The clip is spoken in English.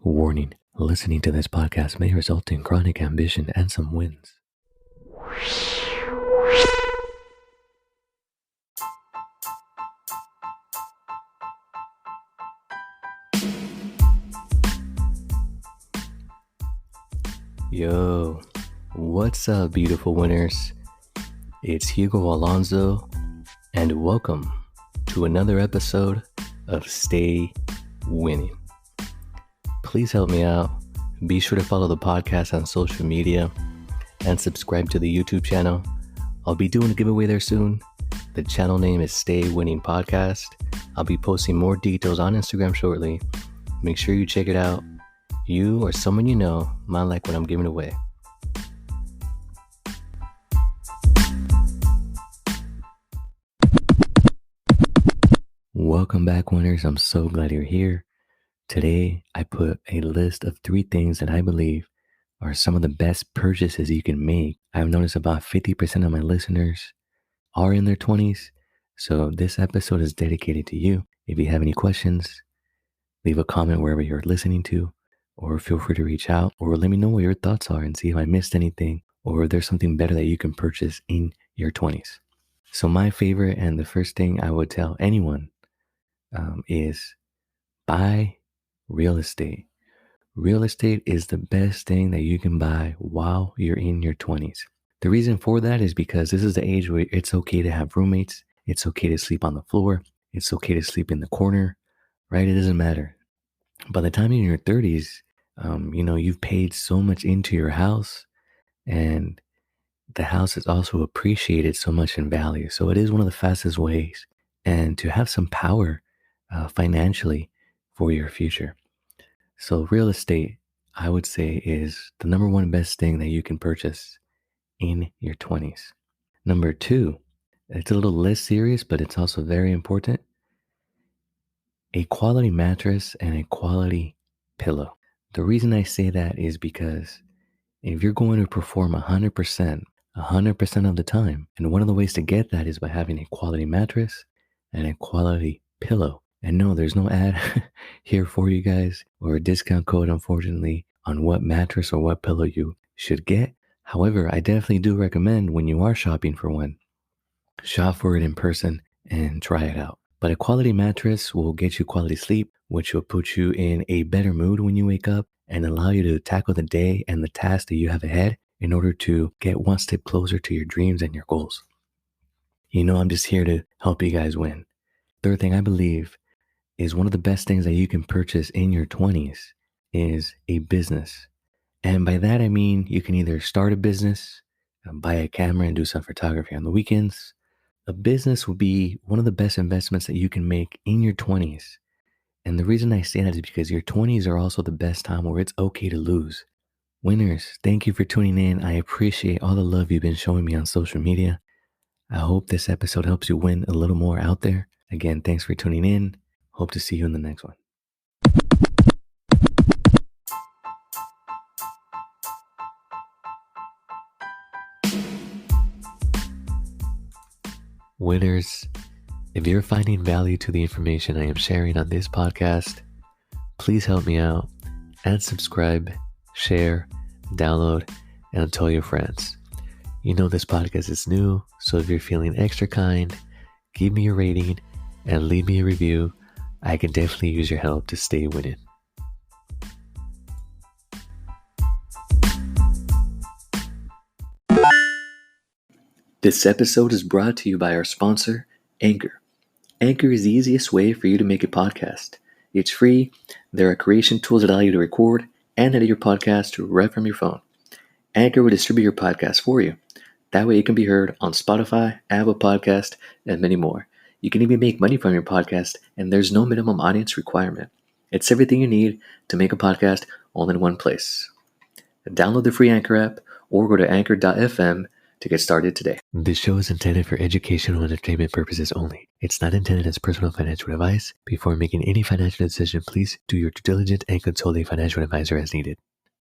Warning, listening to this podcast may result in chronic ambition and some wins. Yo, what's up, beautiful winners? It's Hugo Alonso, and welcome to another episode of Stay Winning. Please help me out. Be sure to follow the podcast on social media and subscribe to the YouTube channel. I'll be doing a giveaway there soon. The channel name is Stay Winning Podcast. I'll be posting more details on Instagram shortly. Make sure you check it out. You or someone you know might like what I'm giving away. Welcome back, winners. I'm so glad you're here. Today, I put a list of 3 things that I believe are some of the best purchases you can make. I've noticed about 50% of my listeners are in their 20s, so this episode is dedicated to you. If you have any questions, leave a comment wherever you're listening to, or feel free to reach out, or let me know what your thoughts are and see if I missed anything, or if there's something better that you can purchase in your 20s. So my favorite and the first thing I would tell anyone is buy real estate. Real estate is the best thing that you can buy while you're in your 20s. The reason for that is because this is the age where it's okay to have roommates. It's okay to sleep on the floor. It's okay to sleep in the corner, right? It doesn't matter. By the time you're in your 30s, you've paid so much into your house, and the house is also appreciated so much in value. So it is one of the fastest ways and to have some power financially for your future. So real estate, I would say, is the number one best thing that you can purchase in your 20s. Number 2, it's a little less serious, but it's also very important. A quality mattress and a quality pillow. The reason I say that is because if you're going to perform 100% of the time, and one of the ways to get that is by having a quality mattress and a quality pillow. And no, there's no ad here for you guys or a discount code, unfortunately, on what mattress or what pillow you should get. However, I definitely do recommend when you are shopping for one, shop for it in person and try it out. But a quality mattress will get you quality sleep, which will put you in a better mood when you wake up and allow you to tackle the day and the task that you have ahead in order to get one step closer to your dreams and your goals. I'm just here to help you guys win. Third thing I believe is one of the best things that you can purchase in your 20s is a business. And by that, I mean you can either start a business, buy a camera and do some photography on the weekends. A business would be one of the best investments that you can make in your 20s. And the reason I say that is because your 20s are also the best time where it's okay to lose. Winners, thank you for tuning in. I appreciate all the love you've been showing me on social media. I hope this episode helps you win a little more out there. Again, thanks for tuning in. Hope to see you in the next one. Winners, if you're finding value to the information I am sharing on this podcast, please help me out and subscribe, share, download, and tell your friends. This podcast is new, so if you're feeling extra kind, give me a rating and leave me a review. I can definitely use your help to stay winning. This episode is brought to you by our sponsor, Anchor. Anchor is the easiest way for you to make a podcast. It's free. There are creation tools that allow you to record and edit your podcast right from your phone. Anchor will distribute your podcast for you. That way it can be heard on Spotify, Apple Podcast, and many more. You can even make money from your podcast, and there's no minimum audience requirement. It's everything you need to make a podcast all in one place. Download the free Anchor app or go to anchor.fm to get started today. This show is intended for educational and entertainment purposes only. It's not intended as personal financial advice. Before making any financial decision, please do your due diligence and consult a financial advisor as needed.